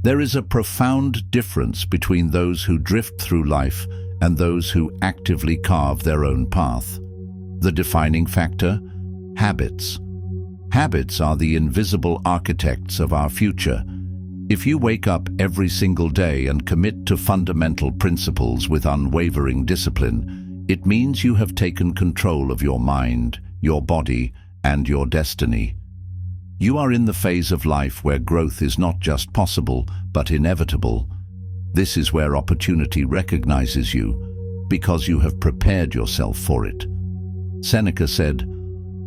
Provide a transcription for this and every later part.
There is a profound difference between those who drift through life and those who actively carve their own path. The defining factor? Habits. Habits are the invisible architects of our future. If you wake up every single day and commit to fundamental principles with unwavering discipline, it means you have taken control of your mind, your body, and your destiny. You are in the phase of life where growth is not just possible, but inevitable. This is where opportunity recognizes you, because you have prepared yourself for it. Seneca said,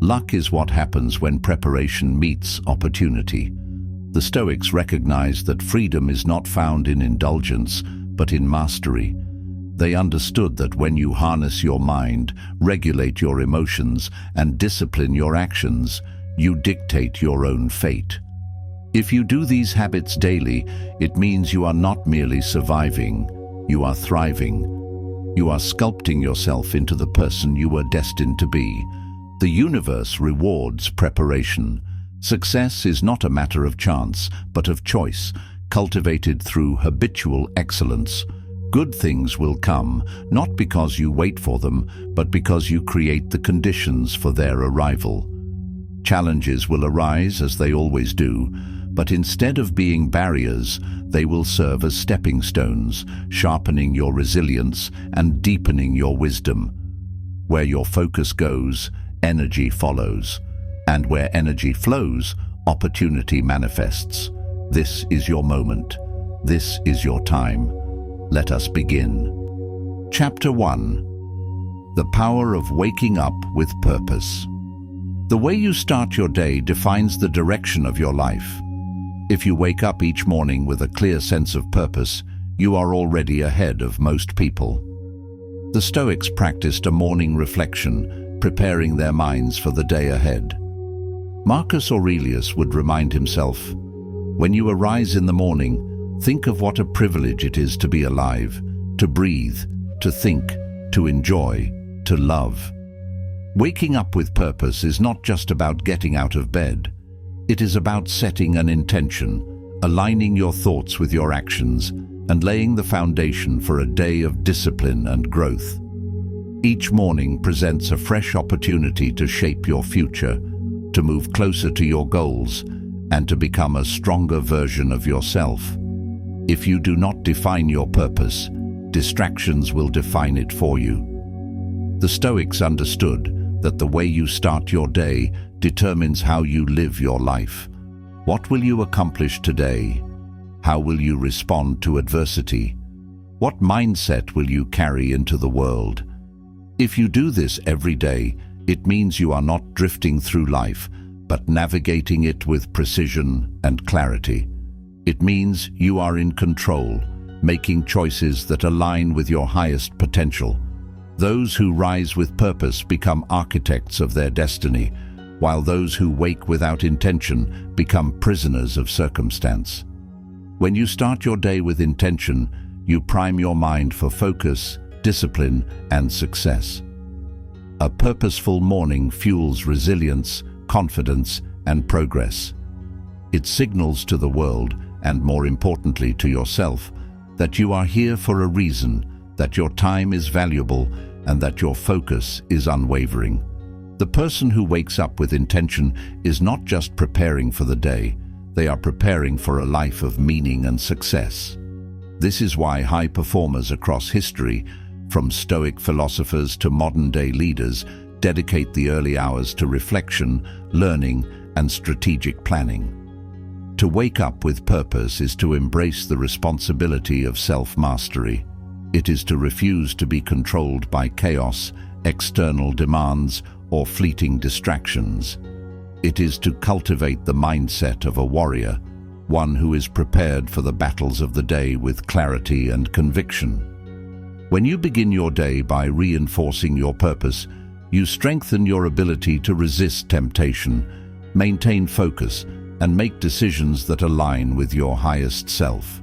"Luck is what happens when preparation meets opportunity." The Stoics recognized that freedom is not found in indulgence, but in mastery. They understood that when you harness your mind, regulate your emotions, and discipline your actions, you dictate your own fate. If you do these habits daily, it means you are not merely surviving, you are thriving. You are sculpting yourself into the person you were destined to be. The universe rewards preparation. Success is not a matter of chance, but of choice, cultivated through habitual excellence. Good things will come, not because you wait for them, but because you create the conditions for their arrival. Challenges will arise, as they always do, but instead of being barriers, they will serve as stepping stones, sharpening your resilience and deepening your wisdom. Where your focus goes, energy follows. And where energy flows, opportunity manifests. This is your moment. This is your time. Let us begin. Chapter 1. The power of waking up with purpose. The way you start your day defines the direction of your life. If you wake up each morning with a clear sense of purpose, you are already ahead of most people. The Stoics practiced a morning reflection, preparing their minds for the day ahead. Marcus Aurelius would remind himself, "When you arise in the morning, think of what a privilege it is to be alive, to breathe, to think, to enjoy, to love." Waking up with purpose is not just about getting out of bed. It is about setting an intention, aligning your thoughts with your actions, and laying the foundation for a day of discipline and growth. Each morning presents a fresh opportunity to shape your future, to move closer to your goals, and to become a stronger version of yourself. If you do not define your purpose, distractions will define it for you. The Stoics understood that the way you start your day determines how you live your life. What will you accomplish today? How will you respond to adversity? What mindset will you carry into the world? If you do this every day, it means you are not drifting through life, but navigating it with precision and clarity. It means you are in control, making choices that align with your highest potential. Those who rise with purpose become architects of their destiny, while those who wake without intention become prisoners of circumstance. When you start your day with intention, you prime your mind for focus, discipline, and success. A purposeful morning fuels resilience, confidence, and progress. It signals to the world, and more importantly to yourself, that you are here for a reason, that your time is valuable, and that your focus is unwavering. The person who wakes up with intention is not just preparing for the day, they are preparing for a life of meaning and success. This is why high performers across history, from Stoic philosophers to modern-day leaders, dedicate the early hours to reflection, learning, and strategic planning. To wake up with purpose is to embrace the responsibility of self-mastery. It is to refuse to be controlled by chaos, external demands, or fleeting distractions. It is to cultivate the mindset of a warrior, one who is prepared for the battles of the day with clarity and conviction. When you begin your day by reinforcing your purpose, you strengthen your ability to resist temptation, maintain focus, and make decisions that align with your highest self.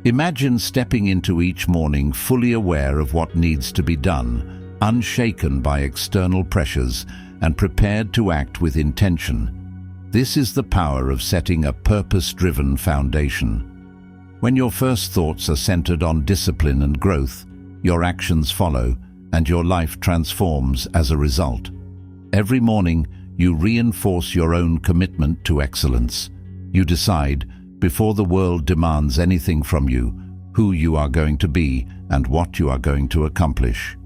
Imagine stepping into each morning fully aware of what needs to be done, unshaken by external pressures, and prepared to act with intention. This is the power of setting a purpose-driven foundation. When your first thoughts are centered on discipline and growth, your actions follow, and your life transforms as a result. Every morning, you reinforce your own commitment to excellence. You decide, before the world demands anything from you, who you are going to be and what you are going to accomplish.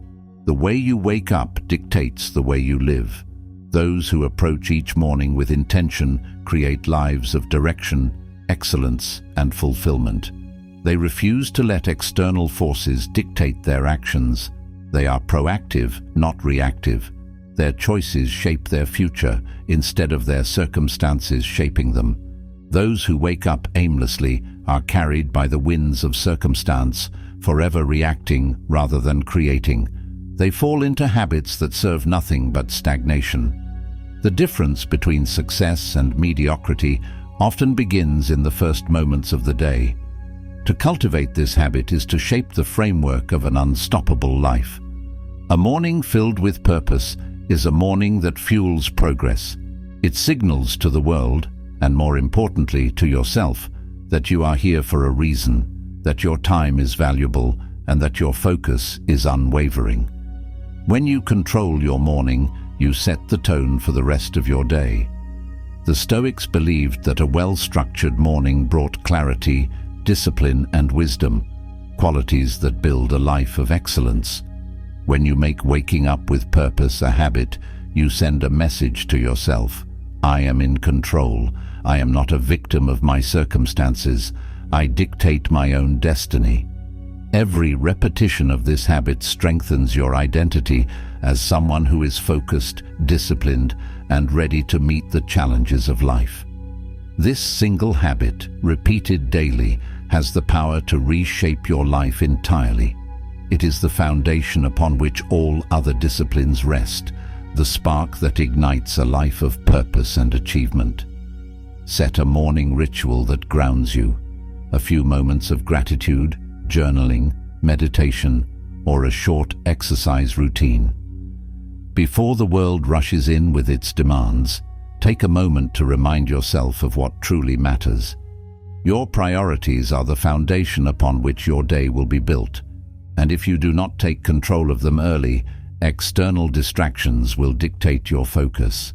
The way you wake up dictates the way you live. Those who approach each morning with intention create lives of direction, excellence, and fulfillment. They refuse to let external forces dictate their actions. They are proactive, not reactive. Their choices shape their future instead of their circumstances shaping them. Those who wake up aimlessly are carried by the winds of circumstance, forever reacting rather than creating. They fall into habits that serve nothing but stagnation. The difference between success and mediocrity often begins in the first moments of the day. To cultivate this habit is to shape the framework of an unstoppable life. A morning filled with purpose is a morning that fuels progress. It signals to the world, and more importantly to yourself, that you are here for a reason, that your time is valuable, and that your focus is unwavering. When you control your morning, you set the tone for the rest of your day. The Stoics believed that a well-structured morning brought clarity, discipline, and wisdom, qualities that build a life of excellence. When you make waking up with purpose a habit, you send a message to yourself. I am in control. I am not a victim of my circumstances. I dictate my own destiny. Every repetition of this habit strengthens your identity as someone who is focused, disciplined, and ready to meet the challenges of life. This single habit, repeated daily, has the power to reshape your life entirely. It is the foundation upon which all other disciplines rest, the spark that ignites a life of purpose and achievement. Set a morning ritual that grounds you. A few moments of gratitude, journaling, meditation, or a short exercise routine. Before the world rushes in with its demands, take a moment to remind yourself of what truly matters. Your priorities are the foundation upon which your day will be built, and if you do not take control of them early, external distractions will dictate your focus.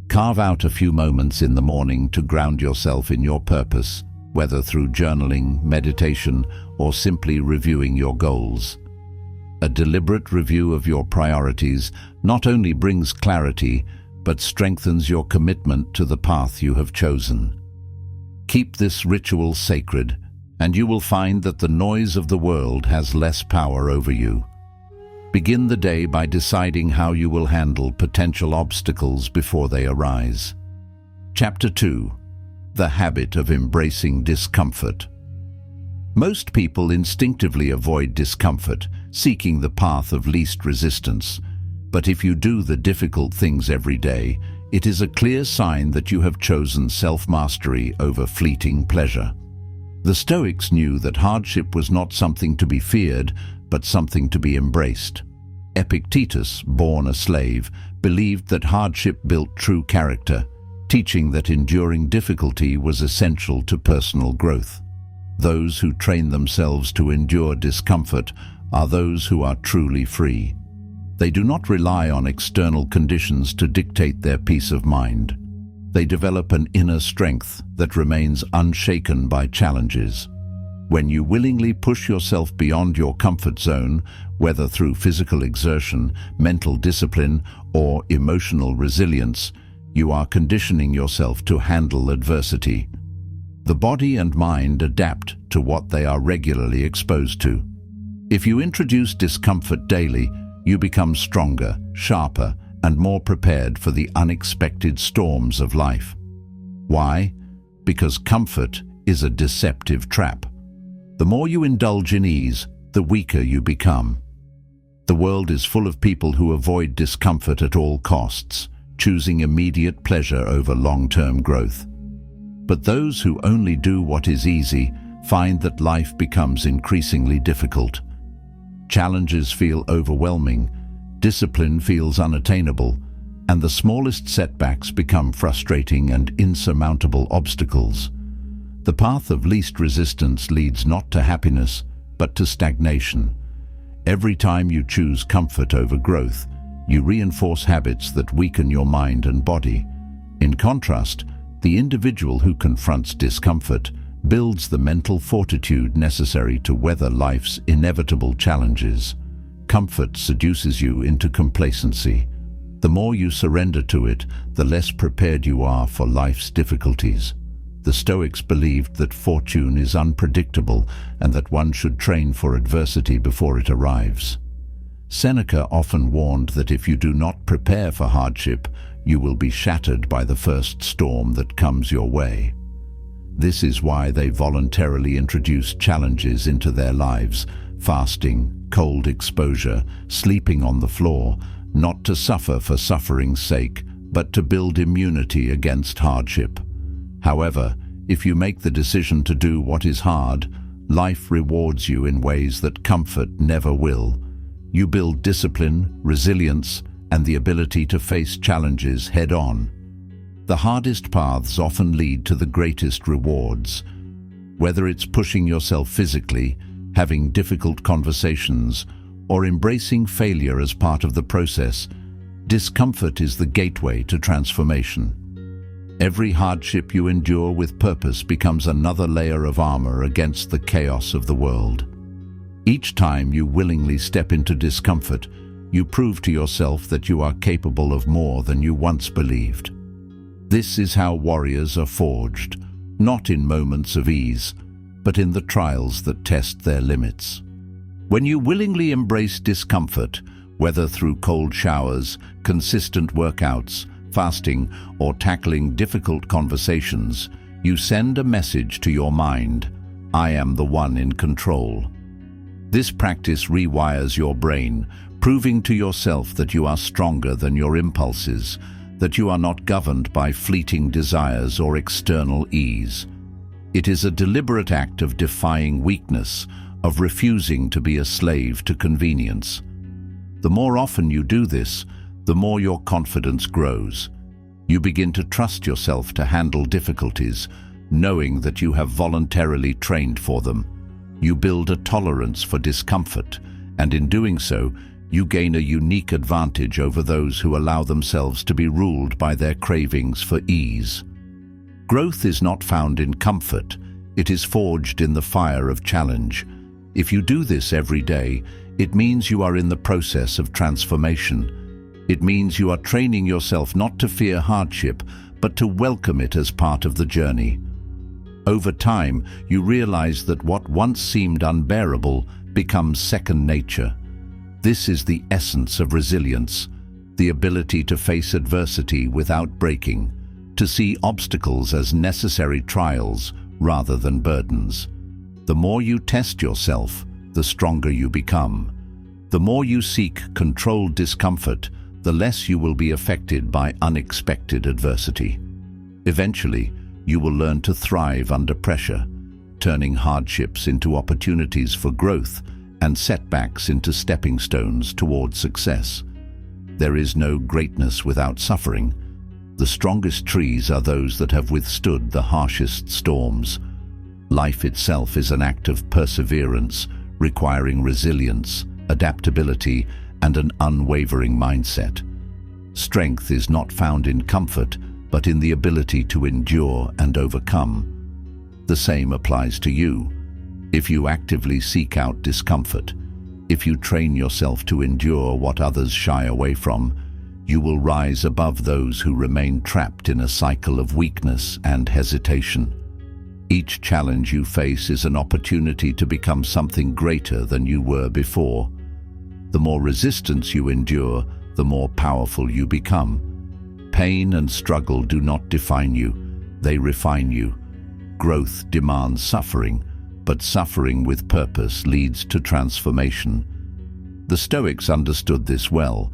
Carve out a few moments in the morning to ground yourself in your purpose, whether through journaling, meditation, or simply reviewing your goals. A deliberate review of your priorities not only brings clarity, but strengthens your commitment to the path you have chosen. Keep this ritual sacred, and you will find that the noise of the world has less power over you. Begin the day by deciding how you will handle potential obstacles before they arise. Chapter 2. The habit of embracing discomfort. Most people instinctively avoid discomfort, seeking the path of least resistance. But if you do the difficult things every day, it is a clear sign that you have chosen self-mastery over fleeting pleasure. The Stoics knew that hardship was not something to be feared, but something to be embraced. Epictetus, born a slave, believed that hardship built true character, teaching that enduring difficulty was essential to personal growth. Those who train themselves to endure discomfort are those who are truly free. They do not rely on external conditions to dictate their peace of mind. They develop an inner strength that remains unshaken by challenges. When you willingly push yourself beyond your comfort zone, whether through physical exertion, mental discipline, or emotional resilience, you are conditioning yourself to handle adversity. The body and mind adapt to what they are regularly exposed to. If you introduce discomfort daily, you become stronger, sharper, and more prepared for the unexpected storms of life. Why? Because comfort is a deceptive trap. The more you indulge in ease, the weaker you become. The world is full of people who avoid discomfort at all costs, choosing immediate pleasure over long-term growth. But those who only do what is easy find that life becomes increasingly difficult. Challenges feel overwhelming, discipline feels unattainable, and the smallest setbacks become frustrating and insurmountable obstacles. The path of least resistance leads not to happiness, but to stagnation. Every time you choose comfort over growth, you reinforce habits that weaken your mind and body. In contrast, the individual who confronts discomfort builds the mental fortitude necessary to weather life's inevitable challenges. Comfort seduces you into complacency. The more you surrender to it, the less prepared you are for life's difficulties. The Stoics believed that fortune is unpredictable and that one should train for adversity before it arrives. Seneca often warned that if you do not prepare for hardship, you will be shattered by the first storm that comes your way. This is why they voluntarily introduced challenges into their lives: fasting, cold exposure, sleeping on the floor, not to suffer for suffering's sake, but to build immunity against hardship. However, if you make the decision to do what is hard, life rewards you in ways that comfort never will. You build discipline, resilience, and the ability to face challenges head-on. The hardest paths often lead to the greatest rewards. Whether it's pushing yourself physically, having difficult conversations, or embracing failure as part of the process, discomfort is the gateway to transformation. Every hardship you endure with purpose becomes another layer of armor against the chaos of the world. Each time you willingly step into discomfort, you prove to yourself that you are capable of more than you once believed. This is how warriors are forged, not in moments of ease, but in the trials that test their limits. When you willingly embrace discomfort, whether through cold showers, consistent workouts, fasting, or tackling difficult conversations, you send a message to your mind: I am the one in control. This practice rewires your brain, proving to yourself that you are stronger than your impulses, that you are not governed by fleeting desires or external ease. It is a deliberate act of defying weakness, of refusing to be a slave to convenience. The more often you do this, the more your confidence grows. You begin to trust yourself to handle difficulties, knowing that you have voluntarily trained for them. You build a tolerance for discomfort, and in doing so, you gain a unique advantage over those who allow themselves to be ruled by their cravings for ease. Growth is not found in comfort, it is forged in the fire of challenge. If you do this every day, it means you are in the process of transformation. It means you are training yourself not to fear hardship, but to welcome it as part of the journey. Over time, you realize that what once seemed unbearable becomes second nature. This is the essence of resilience, the ability to face adversity without breaking, to see obstacles as necessary trials rather than burdens. The more you test yourself, the stronger you become. The more you seek controlled discomfort, the less you will be affected by unexpected adversity. Eventually, you will learn to thrive under pressure, turning hardships into opportunities for growth and setbacks into stepping stones toward success. There is no greatness without suffering. The strongest trees are those that have withstood the harshest storms. Life itself is an act of perseverance, requiring resilience, adaptability, and an unwavering mindset. Strength is not found in comfort, but in the ability to endure and overcome. The same applies to you. If you actively seek out discomfort, if you train yourself to endure what others shy away from, you will rise above those who remain trapped in a cycle of weakness and hesitation. Each challenge you face is an opportunity to become something greater than you were before. The more resistance you endure, the more powerful you become. Pain and struggle do not define you, they refine you. Growth demands suffering, but suffering with purpose leads to transformation. The Stoics understood this well.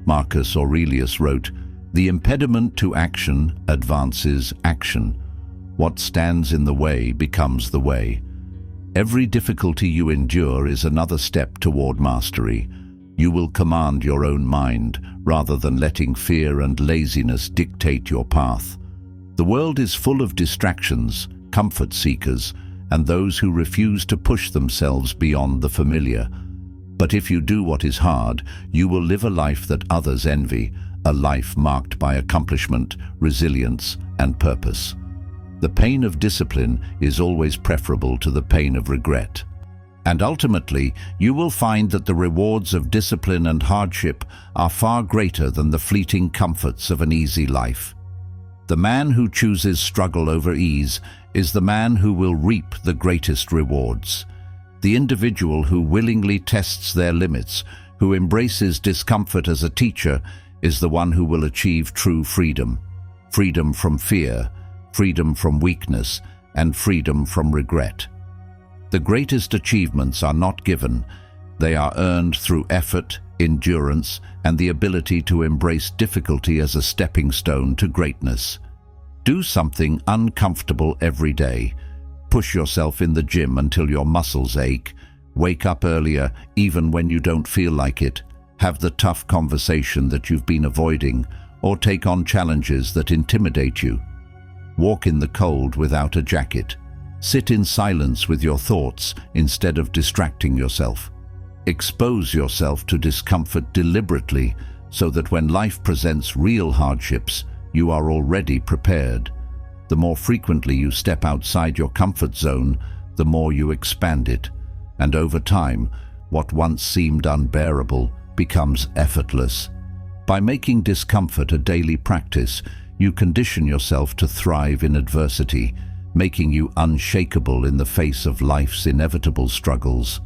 Marcus Aurelius wrote, "The impediment to action advances action. What stands in the way becomes the way." Every difficulty you endure is another step toward mastery. You will command your own mind, rather than letting fear and laziness dictate your path. The world is full of distractions, comfort seekers, and those who refuse to push themselves beyond the familiar. But if you do what is hard, you will live a life that others envy, a life marked by accomplishment, resilience, and purpose. The pain of discipline is always preferable to the pain of regret. And ultimately, you will find that the rewards of discipline and hardship are far greater than the fleeting comforts of an easy life. The man who chooses struggle over ease is the man who will reap the greatest rewards. The individual who willingly tests their limits, who embraces discomfort as a teacher, is the one who will achieve true freedom. Freedom from fear, freedom from weakness, and freedom from regret. The greatest achievements are not given. They are earned through effort, endurance, and the ability to embrace difficulty as a stepping stone to greatness. Do something uncomfortable every day. Push yourself in the gym until your muscles ache. Wake up earlier even when you don't feel like it. Have the tough conversation that you've been avoiding, or take on challenges that intimidate you. Walk in the cold without a jacket. Sit in silence with your thoughts instead of distracting yourself. Expose yourself to discomfort deliberately so that when life presents real hardships, you are already prepared. The more frequently you step outside your comfort zone, the more you expand it. And over time, what once seemed unbearable becomes effortless. By making discomfort a daily practice, you condition yourself to thrive in adversity, making you unshakable in the face of life's inevitable struggles.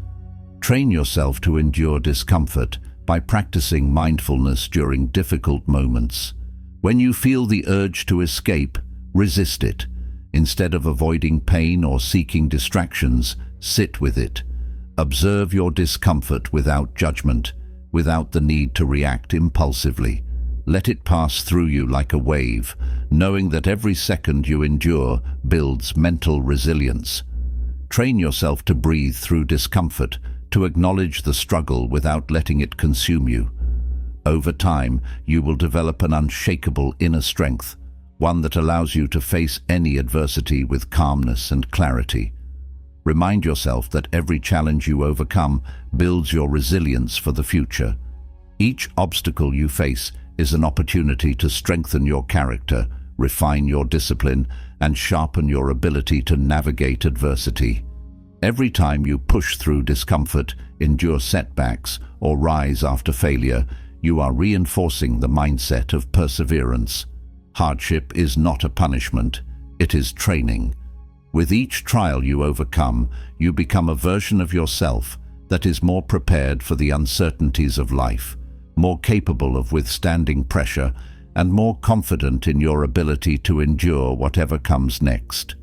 Train yourself to endure discomfort by practicing mindfulness during difficult moments. When you feel the urge to escape, resist it. Instead of avoiding pain or seeking distractions, sit with it. Observe your discomfort without judgment, without the need to react impulsively. Let it pass through you like a wave, knowing that every second you endure builds mental resilience. Train yourself to breathe through discomfort, to acknowledge the struggle without letting it consume you. Over time, you will develop an unshakable inner strength, one that allows you to face any adversity with calmness and clarity. Remind yourself that every challenge you overcome builds your resilience for the future. Each obstacle you face is an opportunity to strengthen your character, refine your discipline, and sharpen your ability to navigate adversity. Every time you push through discomfort, endure setbacks, or rise after failure, you are reinforcing the mindset of perseverance. Hardship is not a punishment, it is training. With each trial you overcome, you become a version of yourself that is more prepared for the uncertainties of life, more capable of withstanding pressure, and more confident in your ability to endure whatever comes next.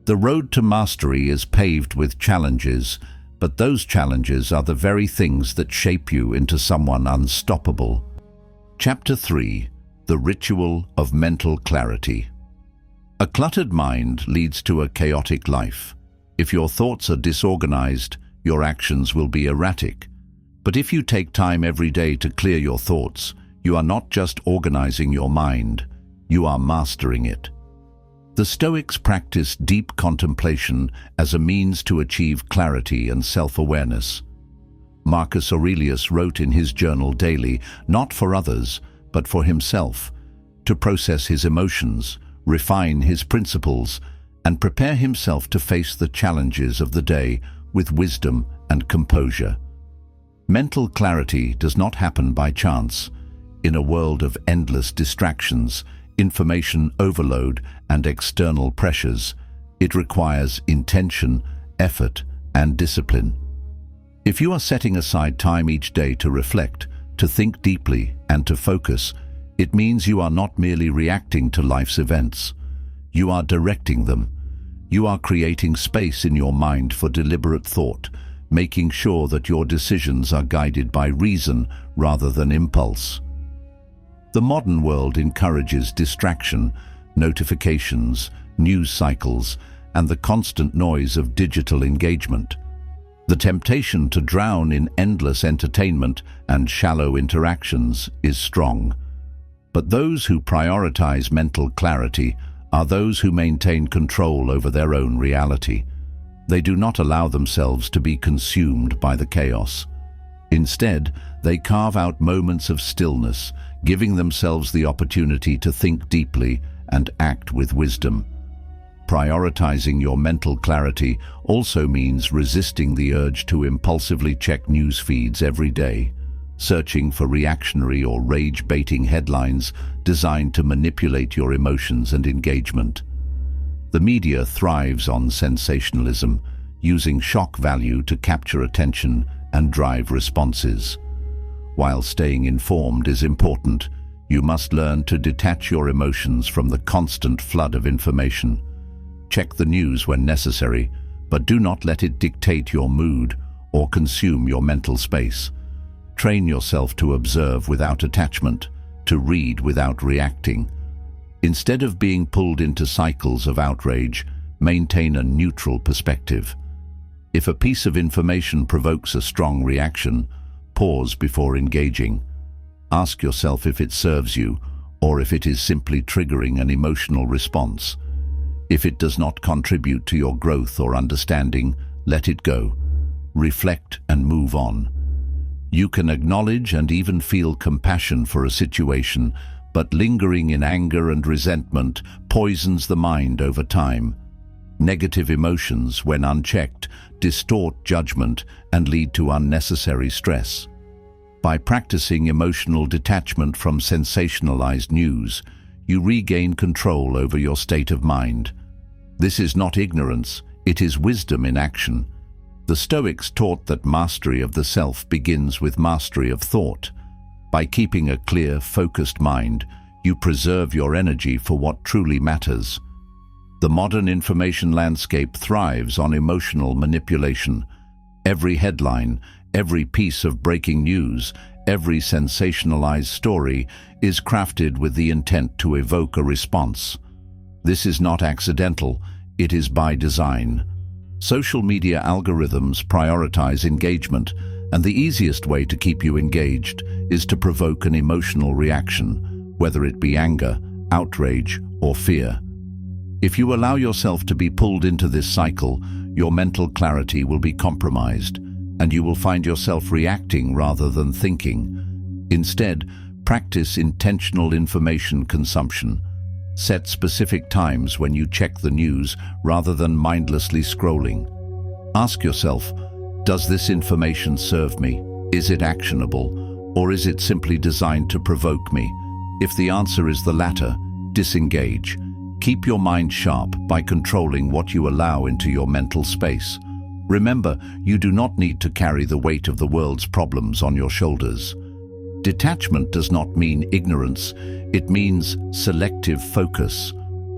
The road to mastery is paved with challenges, but those challenges are the very things that shape you into someone unstoppable. Chapter 3: The Ritual of Mental Clarity. A cluttered mind leads to a chaotic life. If your thoughts are disorganized, your actions will be erratic. But if you take time every day to clear your thoughts, you are not just organizing your mind, you are mastering it. The Stoics practiced deep contemplation as a means to achieve clarity and self-awareness. Marcus Aurelius wrote in his journal daily, not for others, but for himself, to process his emotions, refine his principles, and prepare himself to face the challenges of the day with wisdom and composure. Mental clarity does not happen by chance. In a world of endless distractions, information overload, and external pressures, it requires intention, effort, and discipline. If you are setting aside time each day to reflect, to think deeply, and to focus, it means you are not merely reacting to life's events. You are directing them. You are creating space in your mind for deliberate thought, making sure that your decisions are guided by reason rather than impulse. The modern world encourages distraction, notifications, news cycles, and the constant noise of digital engagement. The temptation to drown in endless entertainment and shallow interactions is strong. But those who prioritize mental clarity are those who maintain control over their own reality. They do not allow themselves to be consumed by the chaos. Instead, they carve out moments of stillness, giving themselves the opportunity to think deeply and act with wisdom. Prioritizing your mental clarity also means resisting the urge to impulsively check news feeds every day, searching for reactionary or rage-baiting headlines designed to manipulate your emotions and engagement. The media thrives on sensationalism, using shock value to capture attention and drive responses. While staying informed is important, you must learn to detach your emotions from the constant flood of information. Check the news when necessary, but do not let it dictate your mood or consume your mental space. Train yourself to observe without attachment, to read without reacting. Instead of being pulled into cycles of outrage, maintain a neutral perspective. If a piece of information provokes a strong reaction, pause before engaging. Ask yourself if it serves you, or if it is simply triggering an emotional response. If it does not contribute to your growth or understanding, let it go. Reflect and move on. You can acknowledge and even feel compassion for a situation, but lingering in anger and resentment poisons the mind over time. Negative emotions, when unchecked, distort judgment and lead to unnecessary stress. By practicing emotional detachment from sensationalized news, you regain control over your state of mind. This is not ignorance, it is wisdom in action. The Stoics taught that mastery of the self begins with mastery of thought. By keeping a clear, focused mind, you preserve your energy for what truly matters. The modern information landscape thrives on emotional manipulation. Every headline, every piece of breaking news, every sensationalized story is crafted with the intent to evoke a response. This is not accidental, it is by design. Social media algorithms prioritize engagement, and the easiest way to keep you engaged is to provoke an emotional reaction, whether it be anger, outrage, or fear. If you allow yourself to be pulled into this cycle, your mental clarity will be compromised, and you will find yourself reacting rather than thinking. Instead, practice intentional information consumption. Set specific times when you check the news rather than mindlessly scrolling. Ask yourself, does this information serve me? Is it actionable? Or is it simply designed to provoke me? If the answer is the latter, disengage. Keep your mind sharp by controlling what you allow into your mental space. Remember, you do not need to carry the weight of the world's problems on your shoulders. Detachment does not mean ignorance, it means selective focus.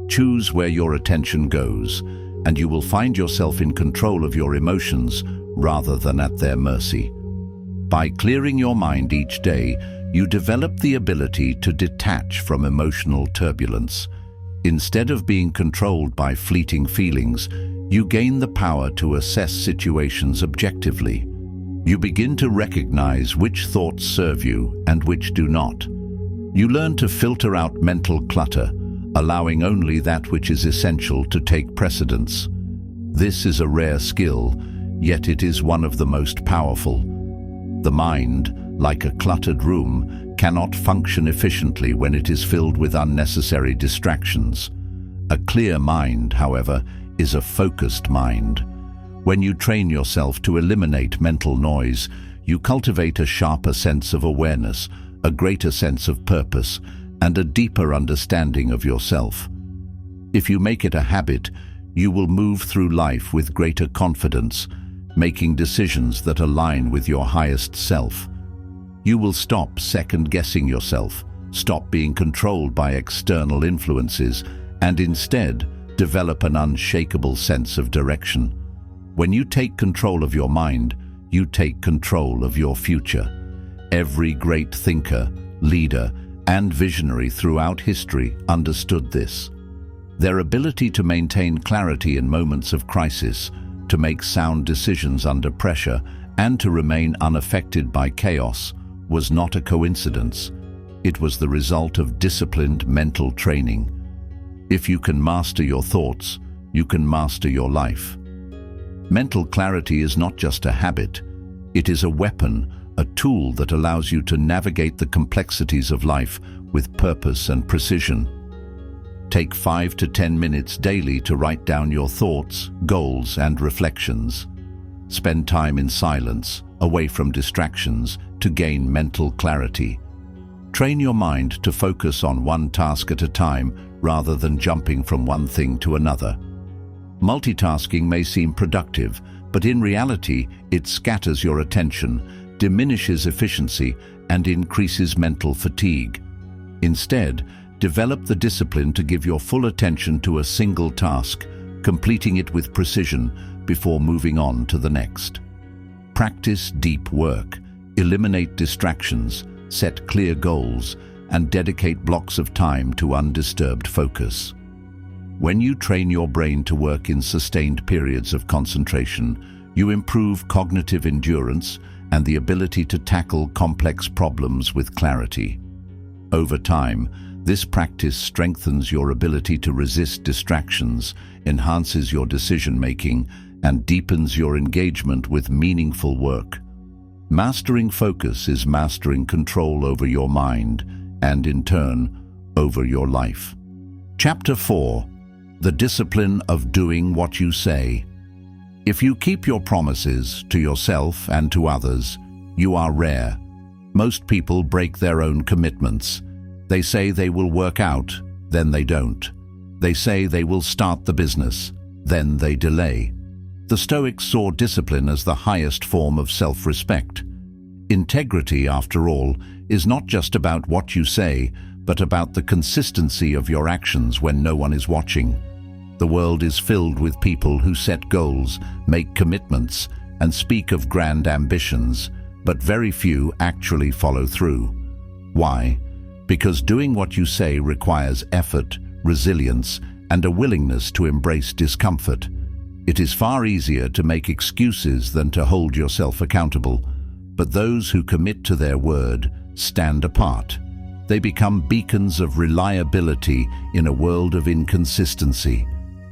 Choose where your attention goes, and you will find yourself in control of your emotions rather than at their mercy. By clearing your mind each day, you develop the ability to detach from emotional turbulence. Instead of being controlled by fleeting feelings, you gain the power to assess situations objectively. You begin to recognize which thoughts serve you and which do not. You learn to filter out mental clutter, allowing only that which is essential to take precedence. This is a rare skill, yet it is one of the most powerful. The mind, like a cluttered room, cannot function efficiently when it is filled with unnecessary distractions. A clear mind, however, is a focused mind. When you train yourself to eliminate mental noise, you cultivate a sharper sense of awareness, a greater sense of purpose, and a deeper understanding of yourself. If you make it a habit, you will move through life with greater confidence, making decisions that align with your highest self. You will stop second-guessing yourself, stop being controlled by external influences, and instead develop an unshakable sense of direction. When you take control of your mind, you take control of your future. Every great thinker, leader, and visionary throughout history understood this. Their ability to maintain clarity in moments of crisis, to make sound decisions under pressure, and to remain unaffected by chaos was not a coincidence. It was the result of disciplined mental training. If you can master your thoughts, you can master your life. Mental clarity is not just a habit. It is a weapon, a tool that allows you to navigate the complexities of life with purpose and precision. Take 5 to 10 minutes daily to write down your thoughts, goals, and reflections. Spend time in silence, away from distractions, to gain mental clarity. Train your mind to focus on one task at a time rather than jumping from one thing to another. Multitasking may seem productive, but in reality, it scatters your attention, diminishes efficiency, and increases mental fatigue. Instead, develop the discipline to give your full attention to a single task, completing it with precision before moving on to the next. Practice deep work, eliminate distractions, set clear goals, and dedicate blocks of time to undisturbed focus. When you train your brain to work in sustained periods of concentration, you improve cognitive endurance and the ability to tackle complex problems with clarity. Over time, this practice strengthens your ability to resist distractions, enhances your decision-making, and deepens your engagement with meaningful work. Mastering focus is mastering control over your mind and, in turn, over your life. Chapter 4. The discipline of doing what you say. If you keep your promises to yourself and to others, you are rare. Most people break their own commitments. They say they will work out, then they don't. They say they will start the business, then they delay. The Stoics saw discipline as the highest form of self-respect. Integrity, after all, is not just about what you say, but about the consistency of your actions when no one is watching. The world is filled with people who set goals, make commitments, and speak of grand ambitions, but very few actually follow through. Why? Because doing what you say requires effort, resilience, and a willingness to embrace discomfort. It is far easier to make excuses than to hold yourself accountable, but those who commit to their word stand apart. They become beacons of reliability in a world of inconsistency.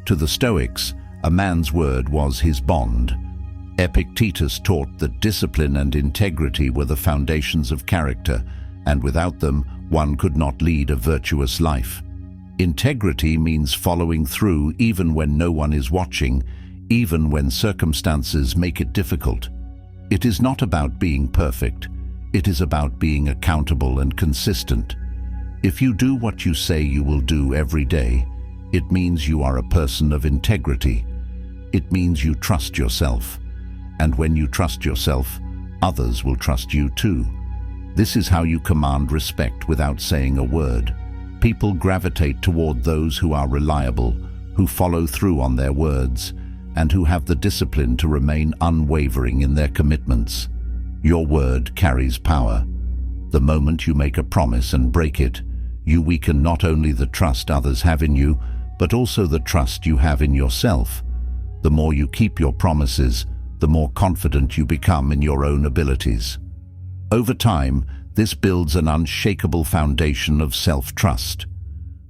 To the Stoics, a man's word was his bond. Epictetus taught that discipline and integrity were the foundations of character, and without them, one could not lead a virtuous life. Integrity means following through even when no one is watching, even when circumstances make it difficult. It is not about being perfect. It is about being accountable and consistent. If you do what you say you will do every day, it means you are a person of integrity. It means you trust yourself. And when you trust yourself, others will trust you too. This is how you command respect without saying a word. People gravitate toward those who are reliable, who follow through on their words, and who have the discipline to remain unwavering in their commitments. Your word carries power. The moment you make a promise and break it, you weaken not only the trust others have in you, but also the trust you have in yourself. The more you keep your promises, the more confident you become in your own abilities. Over time, this builds an unshakable foundation of self-trust.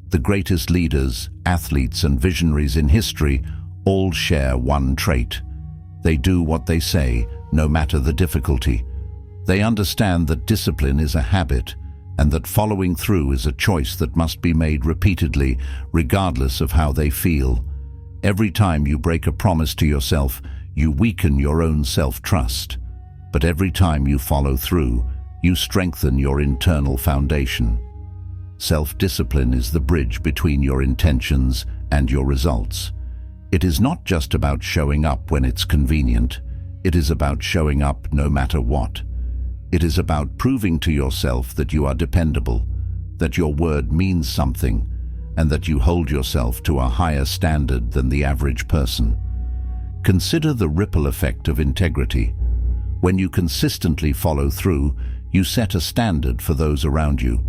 The greatest leaders, athletes, and visionaries in history all share one trait. They do what they say, no matter the difficulty. They understand that discipline is a habit, and that following through is a choice that must be made repeatedly, regardless of how they feel. Every time you break a promise to yourself, you weaken your own self-trust. But every time you follow through, you strengthen your internal foundation. Self-discipline is the bridge between your intentions and your results. It is not just about showing up when it's convenient. It is about showing up no matter what. It is about proving to yourself that you are dependable, that your word means something, and that you hold yourself to a higher standard than the average person. Consider the ripple effect of integrity. When you consistently follow through, you set a standard for those around you.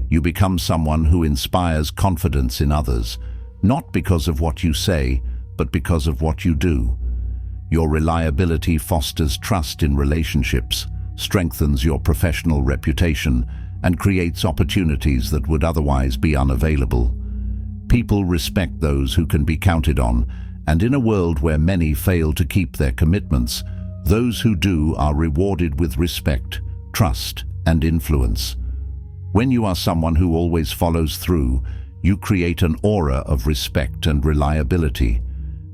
You become someone who inspires confidence in others, not because of what you say, but because of what you do. Your reliability fosters trust in relationships, strengthens your professional reputation, and creates opportunities that would otherwise be unavailable. People respect those who can be counted on, and in a world where many fail to keep their commitments, those who do are rewarded with respect, trust, and influence. When you are someone who always follows through, you create an aura of respect and reliability.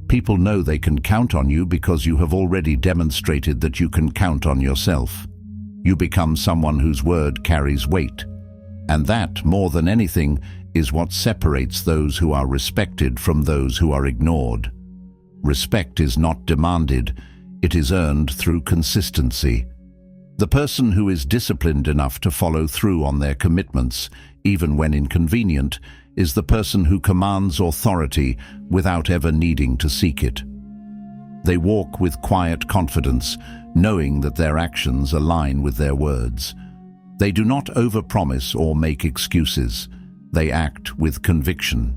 People know they can count on you because you have already demonstrated that you can count on yourself. You become someone whose word carries weight. And that, more than anything, is what separates those who are respected from those who are ignored. Respect is not demanded, it is earned through consistency. The person who is disciplined enough to follow through on their commitments, even when inconvenient, is the person who commands authority without ever needing to seek it. They walk with quiet confidence, knowing that their actions align with their words. They do not overpromise or make excuses. They act with conviction.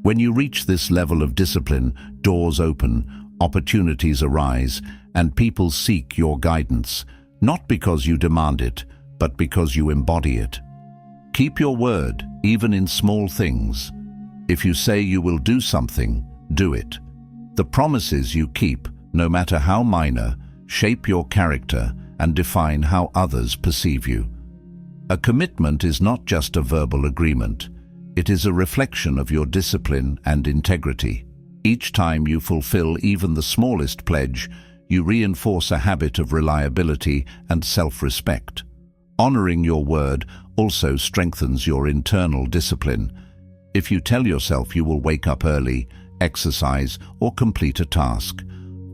When you reach this level of discipline, doors open, opportunities arise, and people seek your guidance, not because you demand it, but because you embody it. Keep your word, even in small things. If you say you will do something, do it. The promises you keep, no matter how minor, shape your character and define how others perceive you. A commitment is not just a verbal agreement. It is a reflection of your discipline and integrity. Each time you fulfill even the smallest pledge, you reinforce a habit of reliability and self-respect. Honoring your word also strengthens your internal discipline. If you tell yourself you will wake up early, exercise, or complete a task,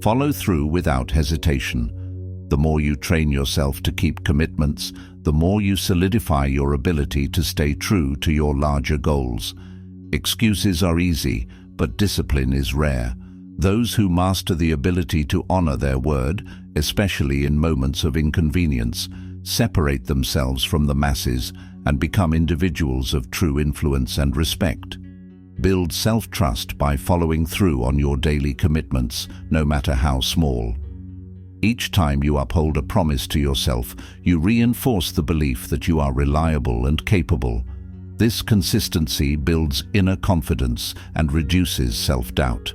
follow through without hesitation. The more you train yourself to keep commitments, the more you solidify your ability to stay true to your larger goals. Excuses are easy, but discipline is rare. Those who master the ability to honor their word, especially in moments of inconvenience, separate themselves from the masses and become individuals of true influence and respect. Build self-trust by following through on your daily commitments, no matter how small. Each time you uphold a promise to yourself, you reinforce the belief that you are reliable and capable. This consistency builds inner confidence and reduces self-doubt.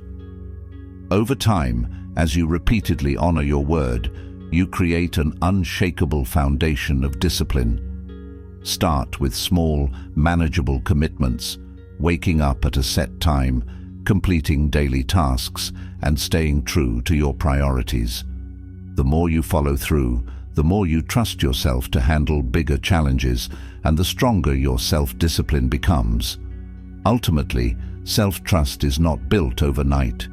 Over time, as you repeatedly honor your word, you create an unshakable foundation of discipline. Start with small, manageable commitments, waking up at a set time, completing daily tasks, and staying true to your priorities. The more you follow through, the more you trust yourself to handle bigger challenges, and the stronger your self-discipline becomes. Ultimately, self-trust is not built overnight.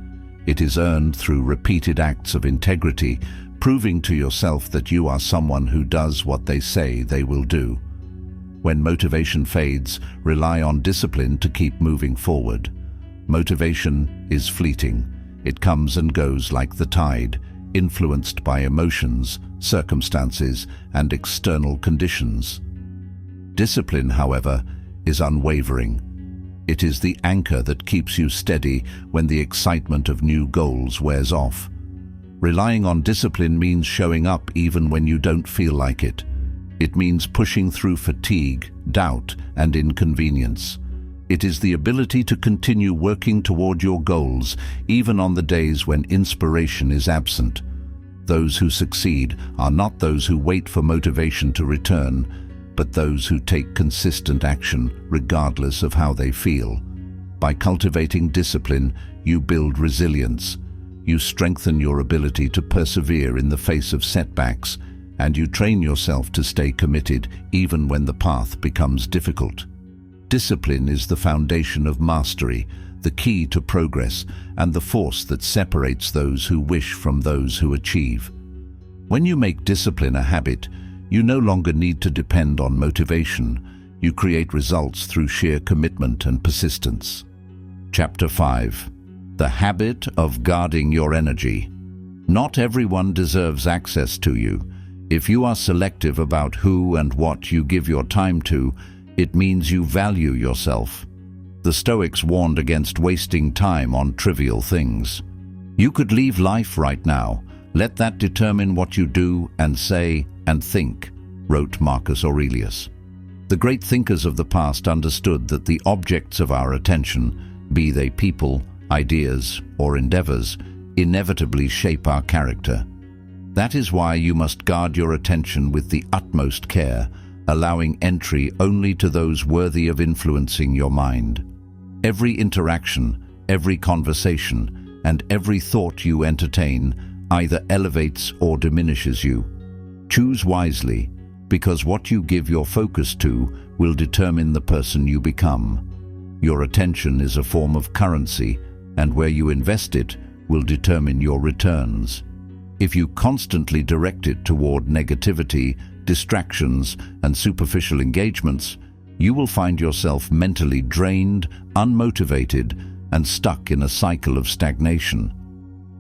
It is earned through repeated acts of integrity, proving to yourself that you are someone who does what they say they will do. When motivation fades, rely on discipline to keep moving forward. Motivation is fleeting. It comes and goes like the tide, influenced by emotions, circumstances, and external conditions. Discipline, however, is unwavering. It is the anchor that keeps you steady when the excitement of new goals wears off. Relying on discipline means showing up even when you don't feel like it. It means pushing through fatigue, doubt, and inconvenience. It is the ability to continue working toward your goals even on the days when inspiration is absent. Those who succeed are not those who wait for motivation to return, but those who take consistent action regardless of how they feel. By cultivating discipline, you build resilience. You strengthen your ability to persevere in the face of setbacks, and you train yourself to stay committed even when the path becomes difficult. Discipline is the foundation of mastery, the key to progress, and the force that separates those who wish from those who achieve. When you make discipline a habit, you no longer need to depend on motivation. You create results through sheer commitment and persistence. Chapter 5. The habit of guarding your energy. Not everyone deserves access to you. If you are selective about who and what you give your time to, it means you value yourself. The Stoics warned against wasting time on trivial things. You could leave life right now. Let that determine what you do and say and think, wrote Marcus Aurelius. The great thinkers of the past understood that the objects of our attention, be they people, ideas, or endeavors, inevitably shape our character. That is why you must guard your attention with the utmost care, allowing entry only to those worthy of influencing your mind. Every interaction, every conversation, and every thought you entertain either elevates or diminishes you. Choose wisely, because what you give your focus to will determine the person you become. Your attention is a form of currency, and where you invest it will determine your returns. If you constantly direct it toward negativity, distractions, and superficial engagements, you will find yourself mentally drained, unmotivated, and stuck in a cycle of stagnation.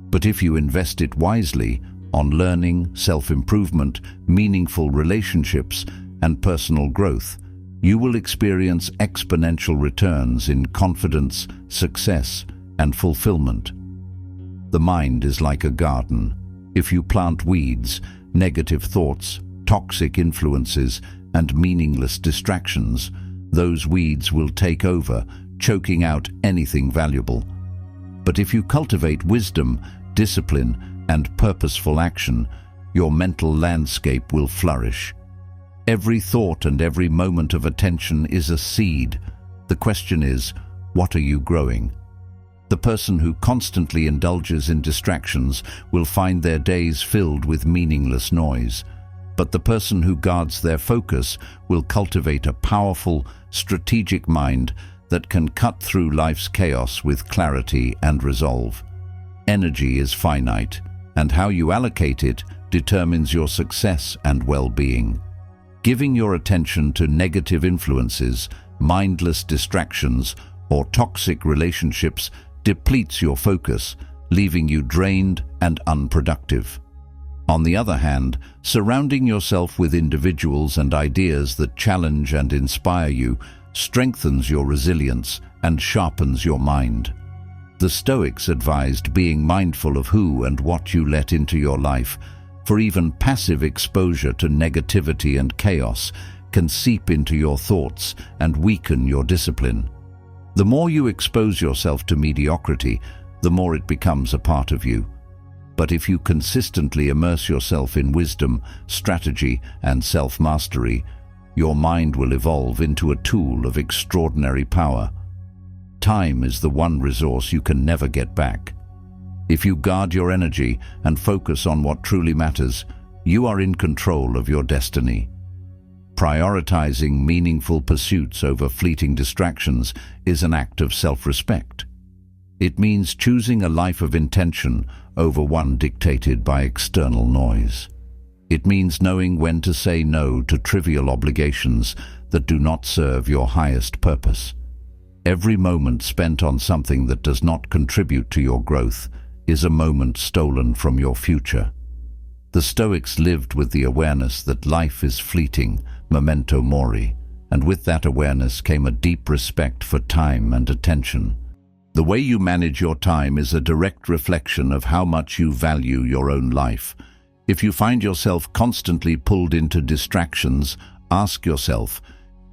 But if you invest it wisely on learning, self-improvement, meaningful relationships, and personal growth, you will experience exponential returns in confidence, success, and fulfillment. The mind is like a garden. If you plant weeds, negative thoughts, toxic influences, and meaningless distractions, those weeds will take over, choking out anything valuable. But if you cultivate wisdom, discipline, and purposeful action, your mental landscape will flourish. Every thought and every moment of attention is a seed. The question is, what are you growing? The person who constantly indulges in distractions will find their days filled with meaningless noise. But the person who guards their focus will cultivate a powerful, strategic mind that can cut through life's chaos with clarity and resolve. Energy is finite, and how you allocate it determines your success and well-being. Giving your attention to negative influences, mindless distractions, or toxic relationships depletes your focus, leaving you drained and unproductive. On the other hand, surrounding yourself with individuals and ideas that challenge and inspire you strengthens your resilience and sharpens your mind. The Stoics advised being mindful of who and what you let into your life, for even passive exposure to negativity and chaos can seep into your thoughts and weaken your discipline. The more you expose yourself to mediocrity, the more it becomes a part of you. But if you consistently immerse yourself in wisdom, strategy, and self-mastery, your mind will evolve into a tool of extraordinary power. Time is the one resource you can never get back. If you guard your energy and focus on what truly matters, you are in control of your destiny. Prioritizing meaningful pursuits over fleeting distractions is an act of self-respect. It means choosing a life of intention over one dictated by external noise. It means knowing when to say no to trivial obligations that do not serve your highest purpose. Every moment spent on something that does not contribute to your growth is a moment stolen from your future. The Stoics lived with the awareness that life is fleeting, memento mori, and with that awareness came a deep respect for time and attention. The way you manage your time is a direct reflection of how much you value your own life. If you find yourself constantly pulled into distractions, ask yourself,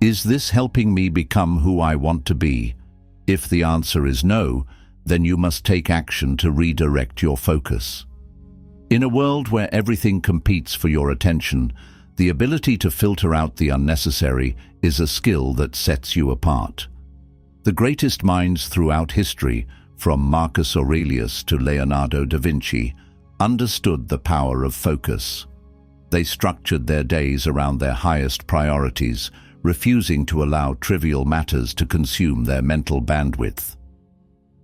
is this helping me become who I want to be? If the answer is no, then you must take action to redirect your focus. In a world where everything competes for your attention, the ability to filter out the unnecessary is a skill that sets you apart. The greatest minds throughout history, from Marcus Aurelius to Leonardo da Vinci, understood the power of focus. They structured their days around their highest priorities, refusing to allow trivial matters to consume their mental bandwidth.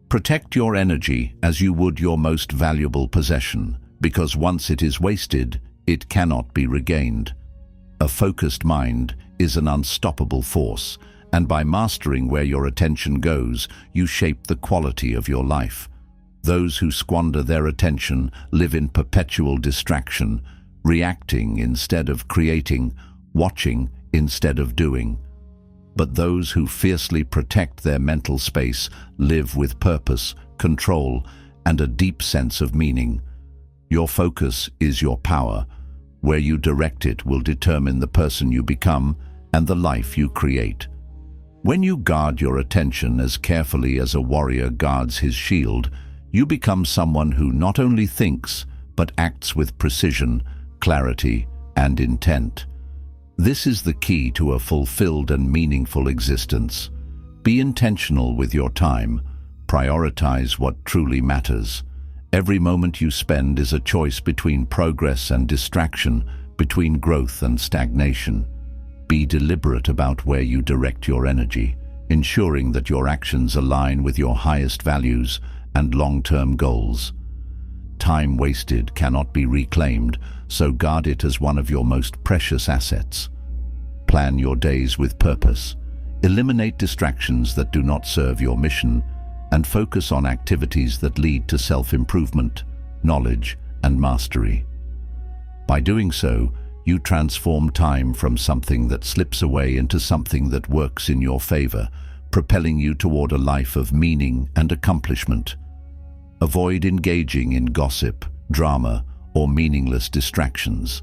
Protect your energy as you would your most valuable possession, because once it is wasted, it cannot be regained. A focused mind is an unstoppable force, and by mastering where your attention goes, you shape the quality of your life. Those who squander their attention live in perpetual distraction, reacting instead of creating, watching instead of doing. But those who fiercely protect their mental space live with purpose, control, and a deep sense of meaning. Your focus is your power. Where you direct it will determine the person you become and the life you create. When you guard your attention as carefully as a warrior guards his shield, you become someone who not only thinks, but acts with precision, clarity, and intent. This is the key to a fulfilled and meaningful existence. Be intentional with your time. Prioritize what truly matters. Every moment you spend is a choice between progress and distraction, between growth and stagnation. Be deliberate about where you direct your energy, ensuring that your actions align with your highest values and long-term goals. Time wasted cannot be reclaimed, so guard it as one of your most precious assets. Plan your days with purpose. Eliminate distractions that do not serve your mission, and focus on activities that lead to self-improvement, knowledge, and mastery. By doing so, you transform time from something that slips away into something that works in your favor, propelling you toward a life of meaning and accomplishment. Avoid engaging in gossip, drama, or meaningless distractions.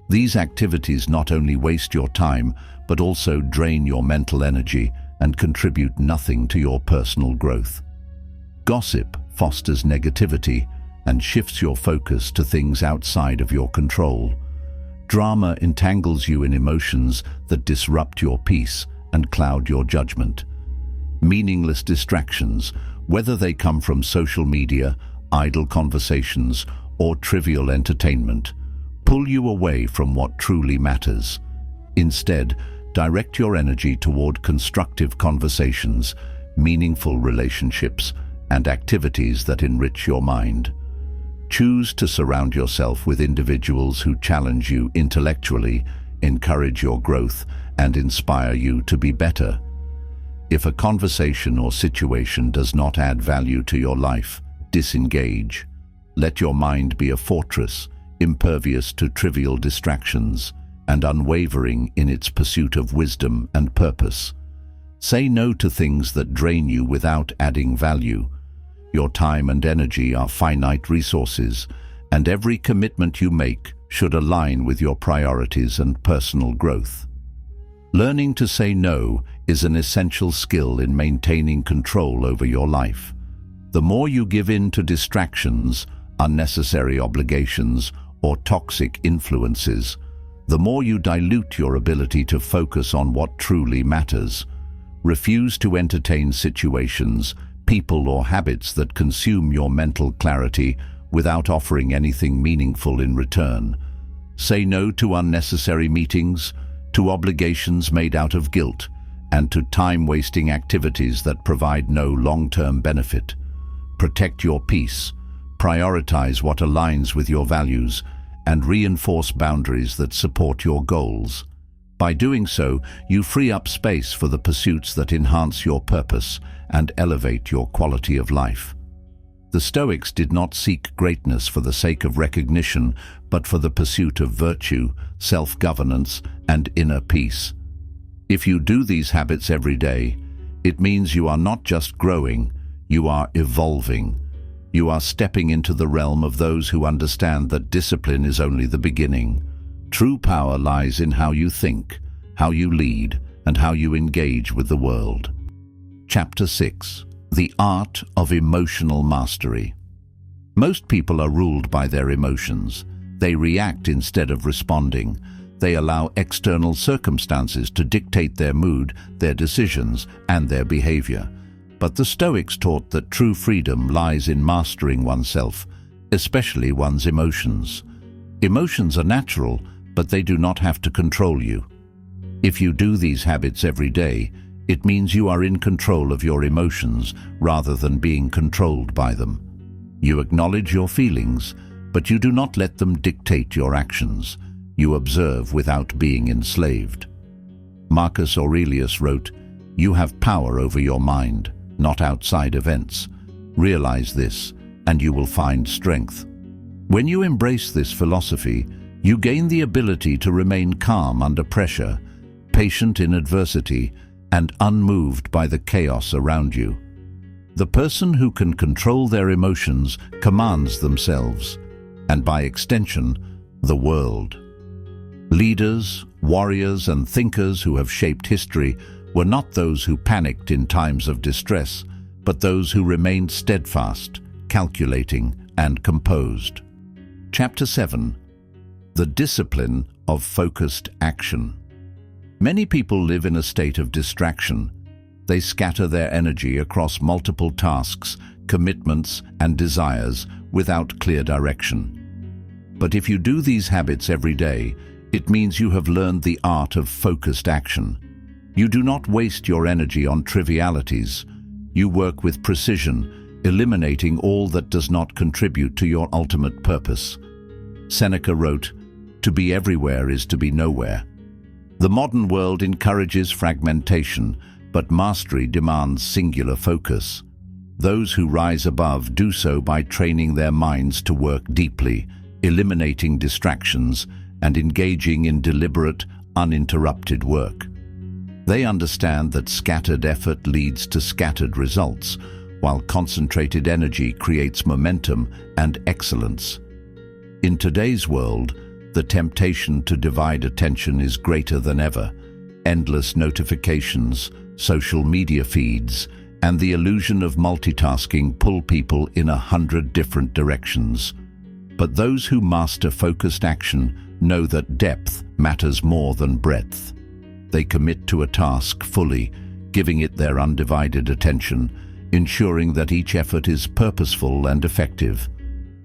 These activities not only waste your time, but also drain your mental energy and contribute nothing to your personal growth. Gossip fosters negativity and shifts your focus to things outside of your control. Drama entangles you in emotions that disrupt your peace and cloud your judgment. Meaningless distractions, whether they come from social media, idle conversations, or trivial entertainment, pull you away from what truly matters. Instead, direct your energy toward constructive conversations, meaningful relationships, and activities that enrich your mind. Choose to surround yourself with individuals who challenge you intellectually, encourage your growth, and inspire you to be better. If a conversation or situation does not add value to your life, disengage. Let your mind be a fortress, impervious to trivial distractions, and unwavering in its pursuit of wisdom and purpose. Say no to things that drain you without adding value. Your time and energy are finite resources, and every commitment you make should align with your priorities and personal growth. Learning to say no is an essential skill in maintaining control over your life. The more you give in to distractions, unnecessary obligations, or toxic influences, the more you dilute your ability to focus on what truly matters. Refuse to entertain situations, people, or habits that consume your mental clarity without offering anything meaningful in return. Say no to unnecessary meetings, to obligations made out of guilt, and to time-wasting activities that provide no long-term benefit. Protect your peace, prioritize what aligns with your values, and reinforce boundaries that support your goals. By doing so, you free up space for the pursuits that enhance your purpose and elevate your quality of life. The Stoics did not seek greatness for the sake of recognition, but for the pursuit of virtue, self-governance, and inner peace. If you do these habits every day, it means you are not just growing, you are evolving. You are stepping into the realm of those who understand that discipline is only the beginning. True power lies in how you think, how you lead, and how you engage with the world. Chapter 6. The Art of Emotional Mastery. Most people are ruled by their emotions. They react instead of responding. They allow external circumstances to dictate their mood, their decisions, and their behavior. But the Stoics taught that true freedom lies in mastering oneself, especially one's emotions. Emotions are natural, but they do not have to control you. If you do these habits every day, it means you are in control of your emotions rather than being controlled by them. You acknowledge your feelings, but you do not let them dictate your actions. You observe without being enslaved. Marcus Aurelius wrote, "You have power over your mind, not outside events. Realize this, and you will find strength." When you embrace this philosophy, you gain the ability to remain calm under pressure, patient in adversity, and unmoved by the chaos around you. The person who can control their emotions commands themselves, and by extension, the world. Leaders, warriors, and thinkers who have shaped history were not those who panicked in times of distress, but those who remained steadfast, calculating, and composed. Chapter 7. The Discipline of Focused Action. Many people live in a state of distraction. They scatter their energy across multiple tasks, commitments, and desires without clear direction. But if you do these habits every day, it means you have learned the art of focused action. You do not waste your energy on trivialities. You work with precision, eliminating all that does not contribute to your ultimate purpose. Seneca wrote, "To be everywhere is to be nowhere." The modern world encourages fragmentation, but mastery demands singular focus. Those who rise above do so by training their minds to work deeply, eliminating distractions, and engaging in deliberate, uninterrupted work. They understand that scattered effort leads to scattered results, while concentrated energy creates momentum and excellence. In today's world, the temptation to divide attention is greater than ever. Endless notifications, social media feeds, and the illusion of multitasking pull people in 100 different directions. But those who master focused action know that depth matters more than breadth. They commit to a task fully, giving it their undivided attention, ensuring that each effort is purposeful and effective.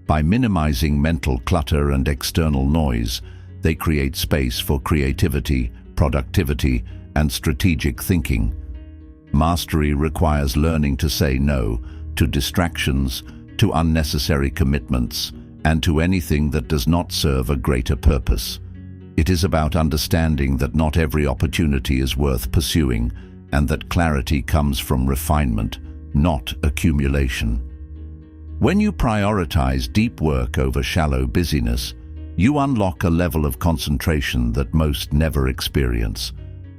By minimizing mental clutter and external noise, they create space for creativity, productivity, and strategic thinking. Mastery requires learning to say no to distractions, to unnecessary commitments, and to anything that does not serve a greater purpose. It is about understanding that not every opportunity is worth pursuing, and that clarity comes from refinement, not accumulation. When you prioritize deep work over shallow busyness, you unlock a level of concentration that most never experience.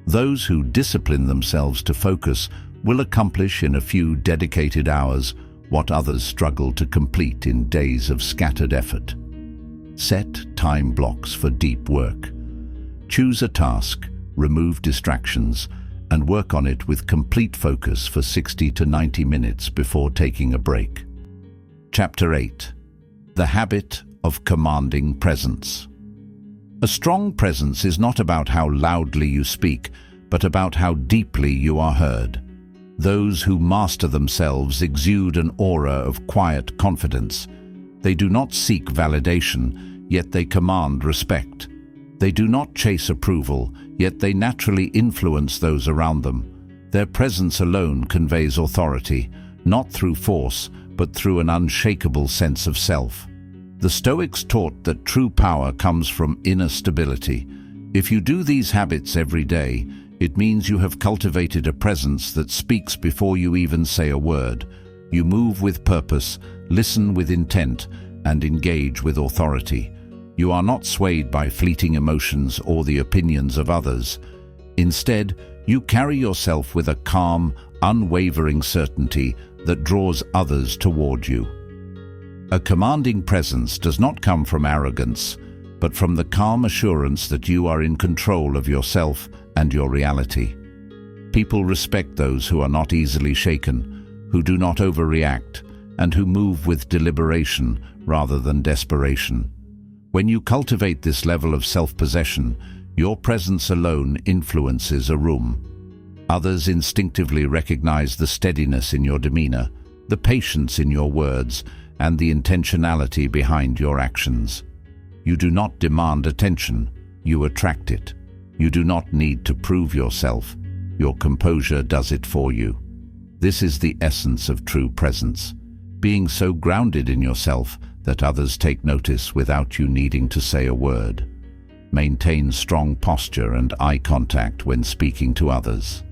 Those who discipline themselves to focus will accomplish in a few dedicated hours what others struggle to complete in days of scattered effort. Set time blocks for deep work. Choose a task, remove distractions, and work on it with complete focus for 60 to 90 minutes before taking a break. Chapter 8. The Habit of Commanding Presence. A strong presence is not about how loudly you speak, but about how deeply you are heard. Those who master themselves exude an aura of quiet confidence. They do not seek validation, yet they command respect. They do not chase approval, yet they naturally influence those around them. Their presence alone conveys authority, not through force, but through an unshakable sense of self. The Stoics taught that true power comes from inner stability. If you do these habits every day, it means you have cultivated a presence that speaks before you even say a word. You move with purpose, listen with intent, and engage with authority. You are not swayed by fleeting emotions or the opinions of others. Instead, you carry yourself with a calm, unwavering certainty that draws others toward you. A commanding presence does not come from arrogance, but from the calm assurance that you are in control of yourself and your reality. People respect those who are not easily shaken, who do not overreact, and who move with deliberation rather than desperation. When you cultivate this level of self-possession, your presence alone influences a room. Others instinctively recognize the steadiness in your demeanor, the patience in your words, and the intentionality behind your actions. You do not demand attention, you attract it. You do not need to prove yourself. Your composure does it for you. This is the essence of true presence, being so grounded in yourself that others take notice without you needing to say a word. Maintain strong posture and eye contact when speaking to others.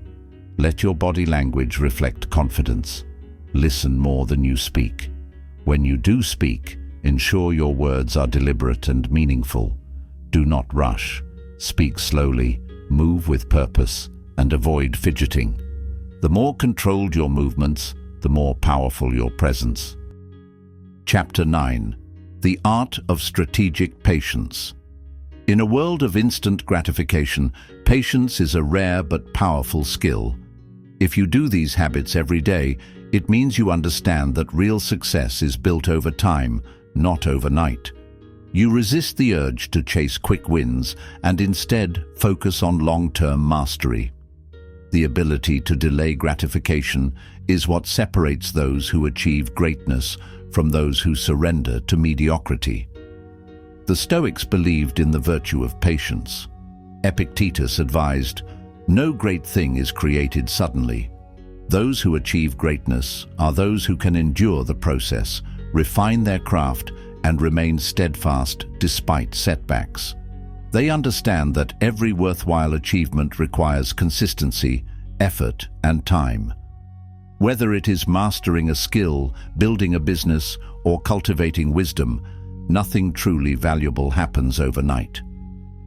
Let your body language reflect confidence. Listen more than you speak. When you do speak, ensure your words are deliberate and meaningful. Do not rush. Speak slowly, move with purpose, and avoid fidgeting. The more controlled your movements, the more powerful your presence. Chapter 9. The Art of Strategic Patience. In a world of instant gratification, patience is a rare but powerful skill. If you do these habits every day, it means you understand that real success is built over time, not overnight. You resist the urge to chase quick wins and instead focus on long-term mastery. The ability to delay gratification is what separates those who achieve greatness from those who surrender to mediocrity. The Stoics believed in the virtue of patience. Epictetus advised, "No great thing is created suddenly. Those who achieve greatness are those who can endure the process, refine their craft, and remain steadfast despite setbacks." They understand that every worthwhile achievement requires consistency, effort, and time. Whether it is mastering a skill, building a business, or cultivating wisdom, nothing truly valuable happens overnight.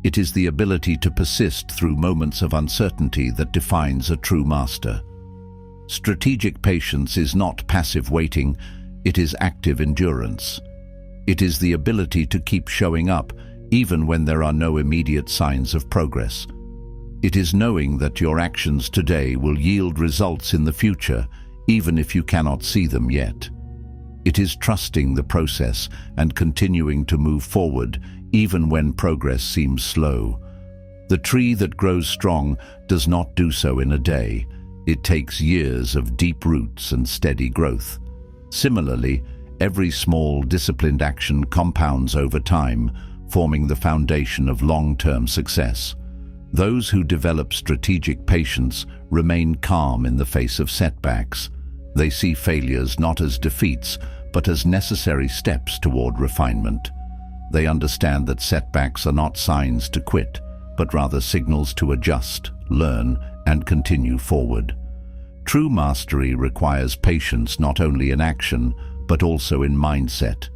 It is the ability to persist through moments of uncertainty that defines a true master. Strategic patience is not passive waiting, it is active endurance. It is the ability to keep showing up even when there are no immediate signs of progress. It is knowing that your actions today will yield results in the future, even if you cannot see them yet. It is trusting the process and continuing to move forward even when progress seems slow. The tree that grows strong does not do so in a day. It takes years of deep roots and steady growth. Similarly, every small, disciplined action compounds over time, forming the foundation of long-term success. Those who develop strategic patience remain calm in the face of setbacks. They see failures not as defeats, but as necessary steps toward refinement. They understand that setbacks are not signs to quit, but rather signals to adjust, learn, and continue forward. True mastery requires patience not only in action, but also in mindset.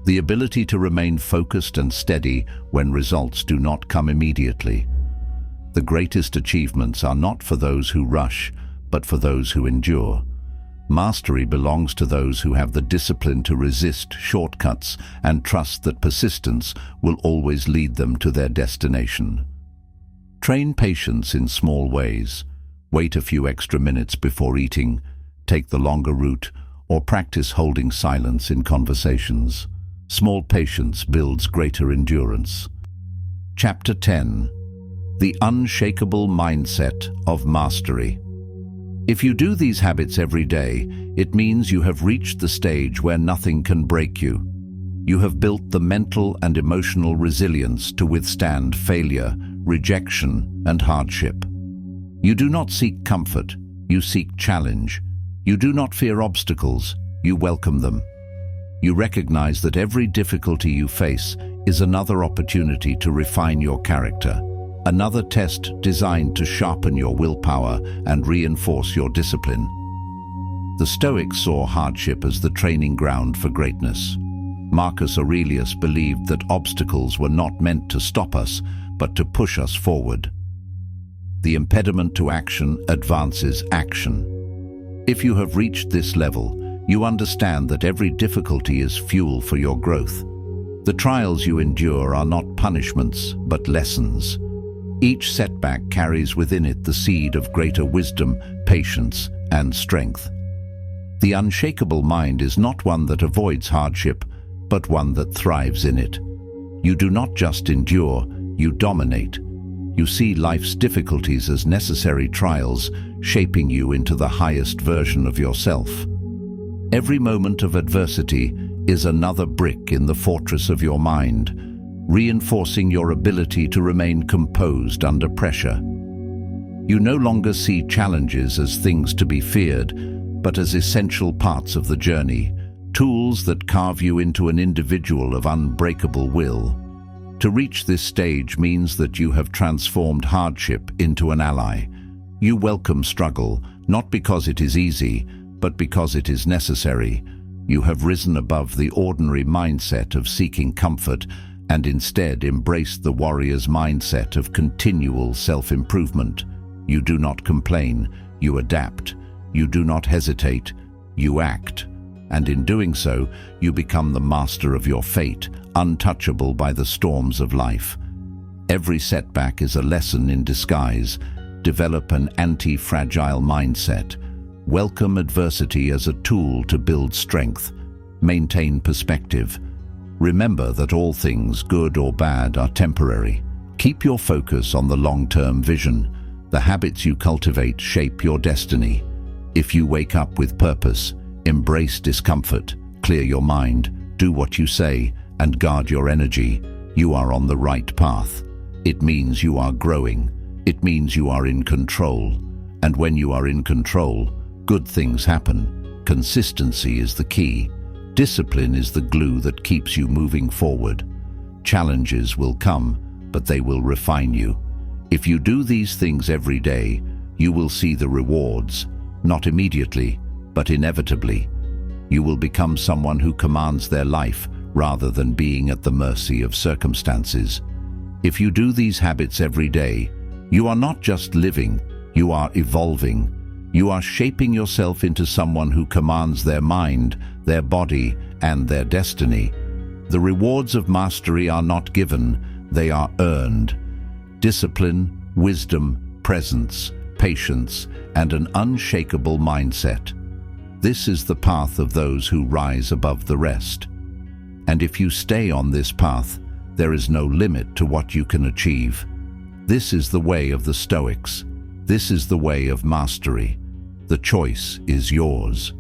The ability to remain focused and steady when results do not come immediately. The greatest achievements are not for those who rush, but for those who endure. Mastery belongs to those who have the discipline to resist shortcuts and trust that persistence will always lead them to their destination. Train patience in small ways. Wait a few extra minutes before eating, take the longer route, or practice holding silence in conversations. Small patience builds greater endurance. Chapter 10. The Unshakable Mindset of Mastery. If you do these habits every day, it means you have reached the stage where nothing can break you. You have built the mental and emotional resilience to withstand failure, rejection, and hardship. You do not seek comfort, you seek challenge. You do not fear obstacles, you welcome them. You recognize that every difficulty you face is another opportunity to refine your character, another test designed to sharpen your willpower and reinforce your discipline. The Stoics saw hardship as the training ground for greatness. Marcus Aurelius believed that obstacles were not meant to stop us, but to push us forward. The impediment to action advances action. If you have reached this level, you understand that every difficulty is fuel for your growth. The trials you endure are not punishments, but lessons. Each setback carries within it the seed of greater wisdom, patience, and strength. The unshakable mind is not one that avoids hardship, but one that thrives in it. You do not just endure, you dominate. You see life's difficulties as necessary trials, shaping you into the highest version of yourself. Every moment of adversity is another brick in the fortress of your mind, reinforcing your ability to remain composed under pressure. You no longer see challenges as things to be feared, but as essential parts of the journey, tools that carve you into an individual of unbreakable will. To reach this stage means that you have transformed hardship into an ally. You welcome struggle, not because it is easy, but because it is necessary. You have risen above the ordinary mindset of seeking comfort and instead embraced the warrior's mindset of continual self-improvement. You do not complain, you adapt. You do not hesitate, you act. And in doing so, you become the master of your fate, untouchable by the storms of life. Every setback is a lesson in disguise. Develop an anti-fragile mindset. Welcome adversity as a tool to build strength. Maintain perspective. Remember that all things, good or bad, are temporary. Keep your focus on the long-term vision. The habits you cultivate shape your destiny. If you wake up with purpose, embrace discomfort, clear your mind, do what you say, and guard your energy, you are on the right path. It means you are growing. It means you are in control. And when you are in control, good things happen. Consistency is the key. Discipline is the glue that keeps you moving forward. Challenges will come, but they will refine you. If you do these things every day, you will see the rewards, not immediately, but inevitably. You will become someone who commands their life rather than being at the mercy of circumstances. If you do these habits every day, you are not just living, you are evolving. You are shaping yourself into someone who commands their mind, their body, and their destiny. The rewards of mastery are not given, they are earned. Discipline, wisdom, presence, patience, and an unshakable mindset. This is the path of those who rise above the rest. And if you stay on this path, there is no limit to what you can achieve. This is the way of the Stoics. This is the way of mastery. The choice is yours.